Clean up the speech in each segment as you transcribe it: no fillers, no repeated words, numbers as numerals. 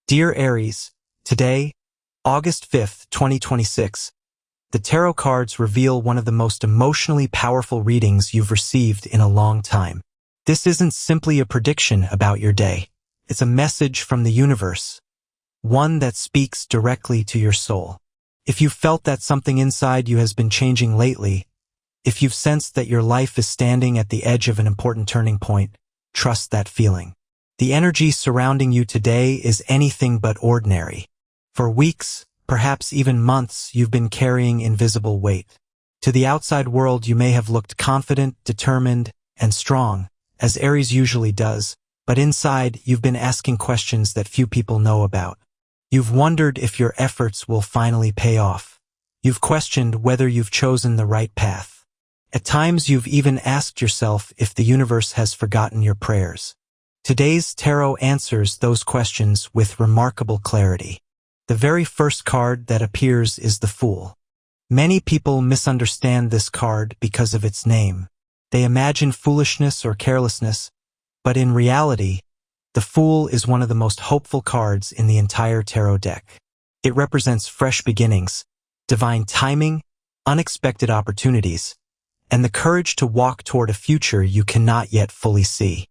Dear Aries, today, August 5th, 2026, the tarot cards reveal one of the most emotionally powerful readings you've received in a long time. This isn't simply a prediction about your day. It's a message from the universe, one that speaks directly to your soul. If you've felt that something inside you has been changing lately, if you've sensed that your life is standing at the edge of an important turning point, trust that feeling. The energy surrounding you today is anything but ordinary. For weeks, perhaps even months, you've been carrying invisible weight. To the outside world, you may have looked confident, determined, and strong, as Aries usually does, but inside, you've been asking questions that few people know about. You've wondered if your efforts will finally pay off. You've questioned whether you've chosen the right path. At times, you've even asked yourself if the universe has forgotten your prayers. Today's tarot answers those questions with remarkable clarity. The very first card that appears is the Fool. Many people misunderstand this card because of its name. They imagine foolishness or carelessness, but in reality, the Fool is one of the most hopeful cards in the entire tarot deck. It represents fresh beginnings, divine timing, unexpected opportunities, and the courage to walk toward a future you cannot yet fully see.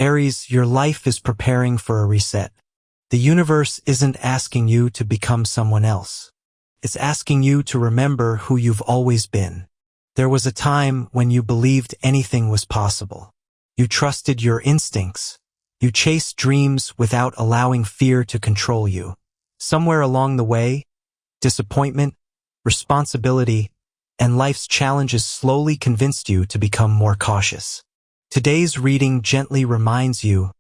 Aries, your life is preparing for a reset. The universe isn't asking you to become someone else. It's asking you to remember who you've always been. There was a time when you believed anything was possible. You trusted your instincts. You chased dreams without allowing fear to control you. Somewhere along the way, disappointment, responsibility, and life's challenges slowly convinced you to become more cautious. Today's reading gently reminds you,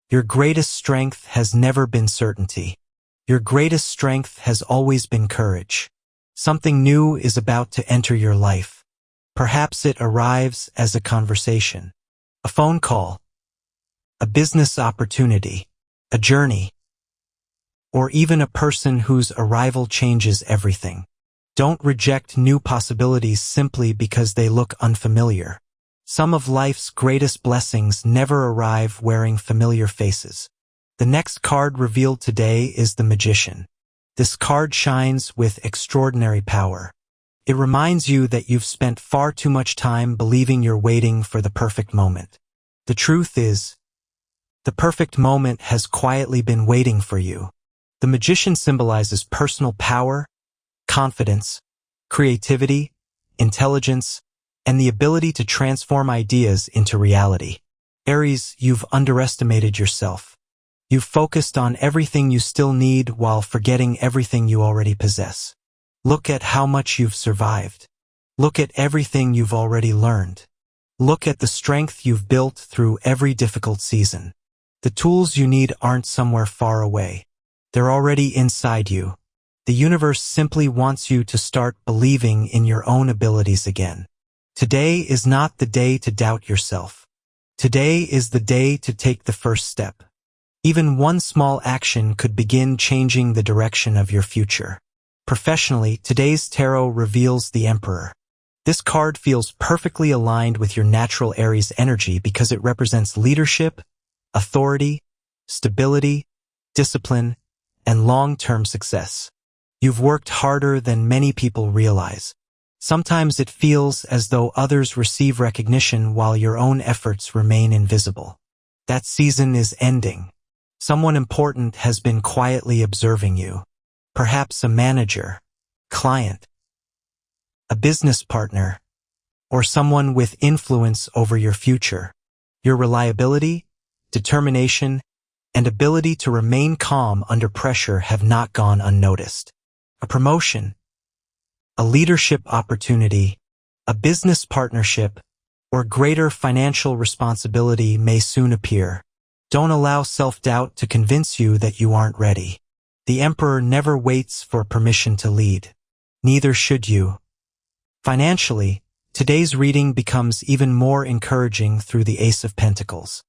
your greatest strength has never been certainty. Your greatest strength has always been courage. Something new is about to enter your life. Perhaps it arrives as a conversation, a phone call, a business opportunity, a journey, or even a person whose arrival changes everything. Don't reject new possibilities simply because they look unfamiliar. Some of life's greatest blessings never arrive wearing familiar faces. The next card revealed today is the Magician. This card shines with extraordinary power. It reminds you that you've spent far too much time believing you're waiting for the perfect moment. The truth is, the perfect moment has quietly been waiting for you. The Magician symbolizes personal power, confidence, creativity, intelligence, and the ability to transform ideas into reality. Aries, you've underestimated yourself. You've focused on everything you still need while forgetting everything you already possess. Look at how much you've survived. Look at everything you've already learned. Look at the strength you've built through every difficult season. The tools you need aren't somewhere far away. They're already inside you. The universe simply wants you to start believing in your own abilities again. Today is not the day to doubt yourself. Today is the day to take the first step. Even one small action could begin changing the direction of your future. Professionally, today's tarot reveals the Emperor. This card feels perfectly aligned with your natural Aries energy because it represents leadership, authority, stability, discipline, and long-term success. You've worked harder than many people realize. Sometimes it feels as though others receive recognition while your own efforts remain invisible. That season is ending. Someone important has been quietly observing you. Perhaps a manager, client, a business partner, or someone with influence over your future. Your reliability, determination, and ability to remain calm under pressure have not gone unnoticed. A promotion, a leadership opportunity, a business partnership, or greater financial responsibility may soon appear. Don't allow self-doubt to convince you that you aren't ready. The Emperor never waits for permission to lead. Neither should you. Financially, today's reading becomes even more encouraging through the Ace of Pentacles.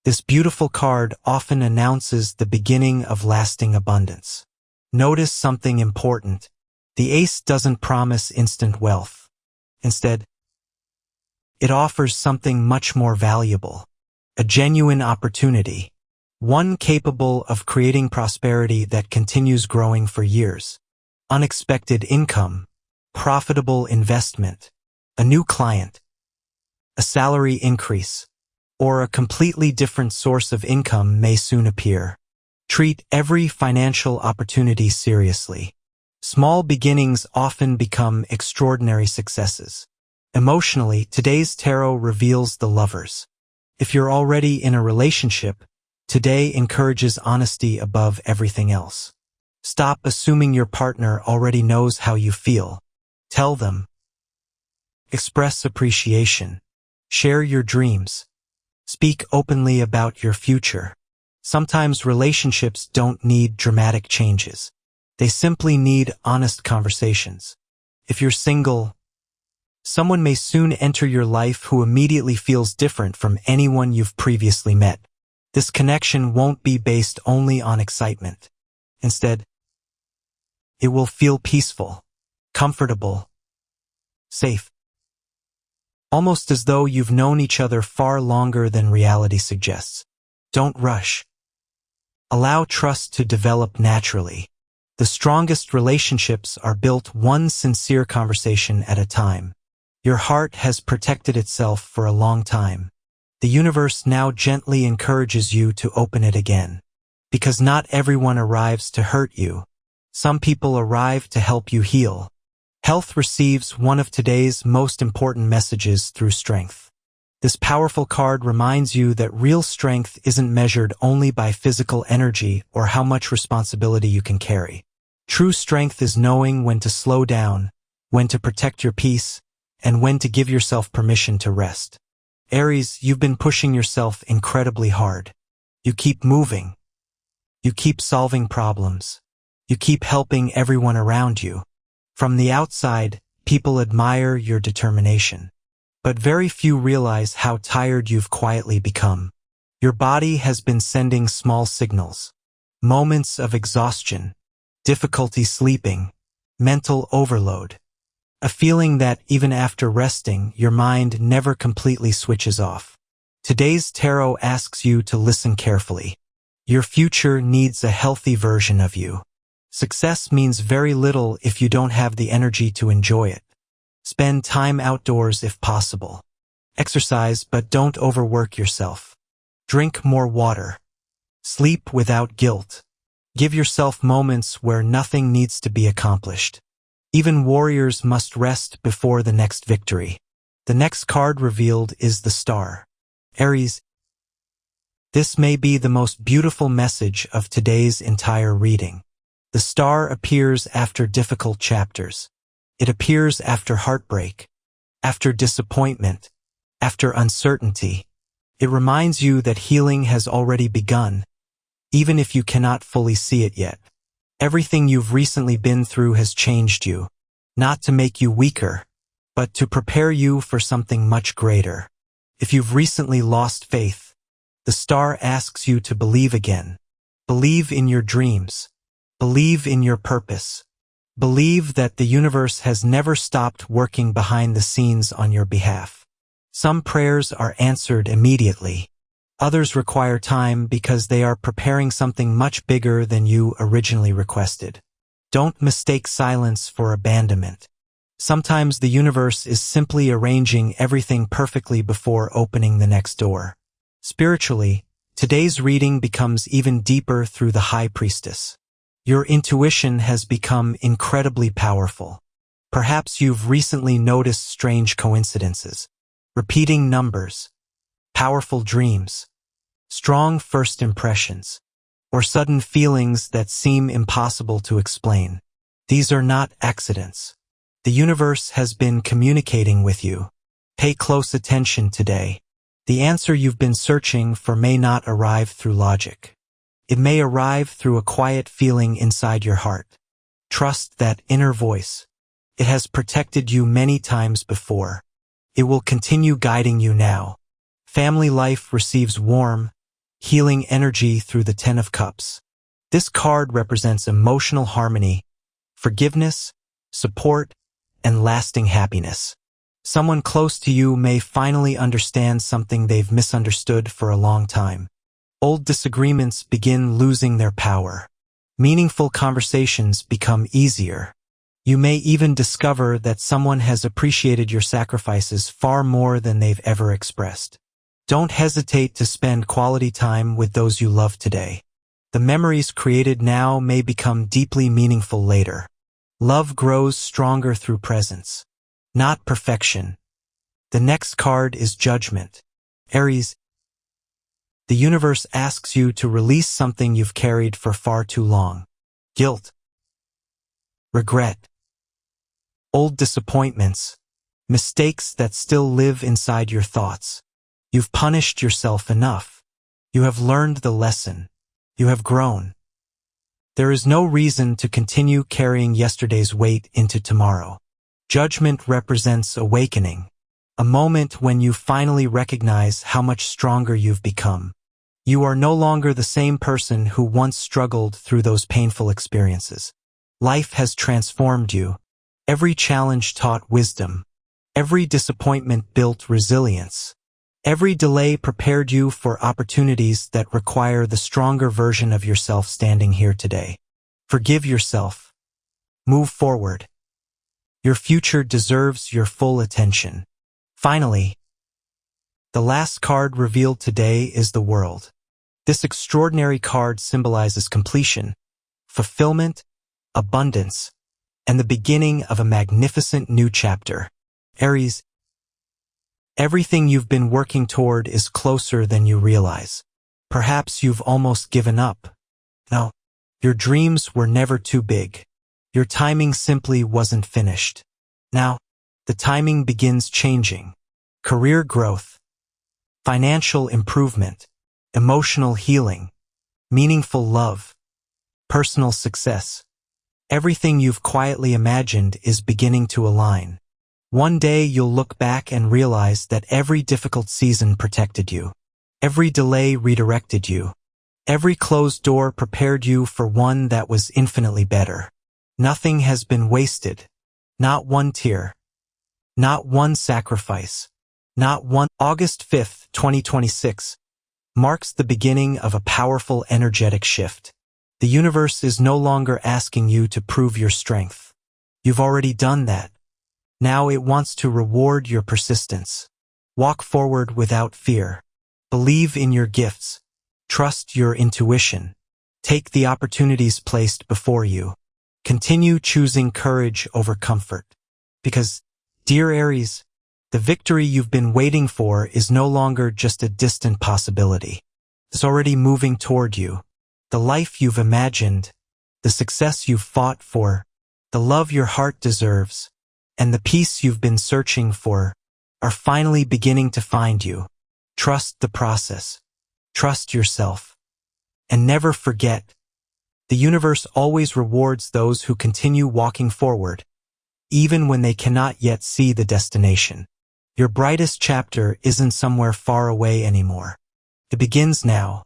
This beautiful card often announces the beginning of lasting abundance. Notice something important. The Ace doesn't promise instant wealth. Instead, it offers something much more valuable, a genuine opportunity. one capable of creating prosperity that continues growing for years. Unexpected income, profitable investment, a new client, a salary increase, or a completely different source of income may soon appear. Treat every financial opportunity seriously. Small beginnings often become extraordinary successes. Emotionally, today's tarot reveals the lovers. If you're already in a relationship, today encourages honesty above everything else. Stop assuming your partner already knows how you feel. Tell them. Express appreciation. Share your dreams. Speak openly about your future. Sometimes relationships don't need dramatic changes. They simply need honest conversations. If you're single, someone may soon enter your life who immediately feels different from anyone you've previously met. This connection won't be based only on excitement. Instead, it will feel peaceful, comfortable, safe. Almost as though you've known each other far longer than reality suggests. Don't rush. Allow trust to develop naturally. The strongest relationships are built one sincere conversation at a time. Your heart has protected itself for a long time. The universe now gently encourages you to open it again. Because not everyone arrives to hurt you. Some people arrive to help you heal. Health receives one of today's most important messages through strength. This powerful card reminds you that real strength isn't measured only by physical energy or how much responsibility you can carry. True strength is knowing when to slow down, when to protect your peace, and when to give yourself permission to rest. Aries, you've been pushing yourself incredibly hard. You keep moving. You keep solving problems. You keep helping everyone around you. From the outside, people admire your determination. But very few realize how tired you've quietly become. Your body has been sending small signals. Moments of exhaustion, difficulty sleeping, mental overload. A feeling that even after resting, your mind never completely switches off. Today's tarot asks you to listen carefully. Your future needs a healthy version of you. Success means very little if you don't have the energy to enjoy it. Spend time outdoors if possible. Exercise, but don't overwork yourself. Drink more water. Sleep without guilt. Give yourself moments where nothing needs to be accomplished. Even warriors must rest before the next victory. The next card revealed is the Star. Aries, this may be the most beautiful message of today's entire reading. The Star appears after difficult chapters. It appears after heartbreak, after disappointment, after uncertainty. It reminds you that healing has already begun, even if you cannot fully see it yet. Everything you've recently been through has changed you, not to make you weaker, but to prepare you for something much greater. If you've recently lost faith, the Star asks you to believe again. Believe in your dreams. Believe in your purpose. Believe that the universe has never stopped working behind the scenes on your behalf. Some prayers are answered immediately. Others require time because they are preparing something much bigger than you originally requested. Don't mistake silence for abandonment. Sometimes the universe is simply arranging everything perfectly before opening the next door. Spiritually, today's reading becomes even deeper through the High Priestess. Your intuition has become incredibly powerful. Perhaps you've recently noticed strange coincidences, repeating numbers, powerful dreams, strong first impressions, or sudden feelings that seem impossible to explain. These are not accidents. The universe has been communicating with you. Pay close attention today. The answer you've been searching for may not arrive through logic. It may arrive through a quiet feeling inside your heart. Trust that inner voice. It has protected you many times before. It will continue guiding you now. Family life receives warm, healing energy through the Ten of Cups. This card represents emotional harmony, forgiveness, support, and lasting happiness. Someone close to you may finally understand something they've misunderstood for a long time. Old disagreements begin losing their power. Meaningful conversations become easier. You may even discover that someone has appreciated your sacrifices far more than they've ever expressed. Don't hesitate to spend quality time with those you love today. The memories created now may become deeply meaningful later. Love grows stronger through presence, not perfection. The next card is Judgment. Aries, the universe asks you to release something you've carried for far too long. Guilt, regret, old disappointments, mistakes that still live inside your thoughts. You've punished yourself enough. You have learned the lesson. You have grown. There is no reason to continue carrying yesterday's weight into tomorrow. Judgment represents awakening, a moment when you finally recognize how much stronger you've become. You are no longer the same person who once struggled through those painful experiences. Life has transformed you. Every challenge taught wisdom. Every disappointment built resilience. Every delay prepared you for opportunities that require the stronger version of yourself standing here today. Forgive yourself. Move forward. Your future deserves your full attention. Finally, the last card revealed today is the World. This extraordinary card symbolizes completion, fulfillment, abundance, and the beginning of a magnificent new chapter. Aries, everything you've been working toward is closer than you realize. Perhaps you've almost given up. No, your dreams were never too big. Your timing simply wasn't finished. Now, the timing begins changing. Career growth, financial improvement, emotional healing, meaningful love, personal success. Everything you've quietly imagined is beginning to align. One day you'll look back and realize that every difficult season protected you. Every delay redirected you. Every closed door prepared you for one that was infinitely better. Nothing has been wasted. Not one tear. Not one sacrifice. Not one. August 5th, 2026, marks the beginning of a powerful, energetic shift. The universe is no longer asking you to prove your strength. You've already done that. Now it wants to reward your persistence. Walk forward without fear. Believe in your gifts. Trust your intuition. Take the opportunities placed before you. Continue choosing courage over comfort. Because, dear Aries, the victory you've been waiting for is no longer just a distant possibility. It's already moving toward you. The life you've imagined, the success you've fought for, the love your heart deserves, and the peace you've been searching for are finally beginning to find you. Trust the process. Trust yourself. And never forget, the universe always rewards those who continue walking forward, even when they cannot yet see the destination. Your brightest chapter isn't somewhere far away anymore. It begins now.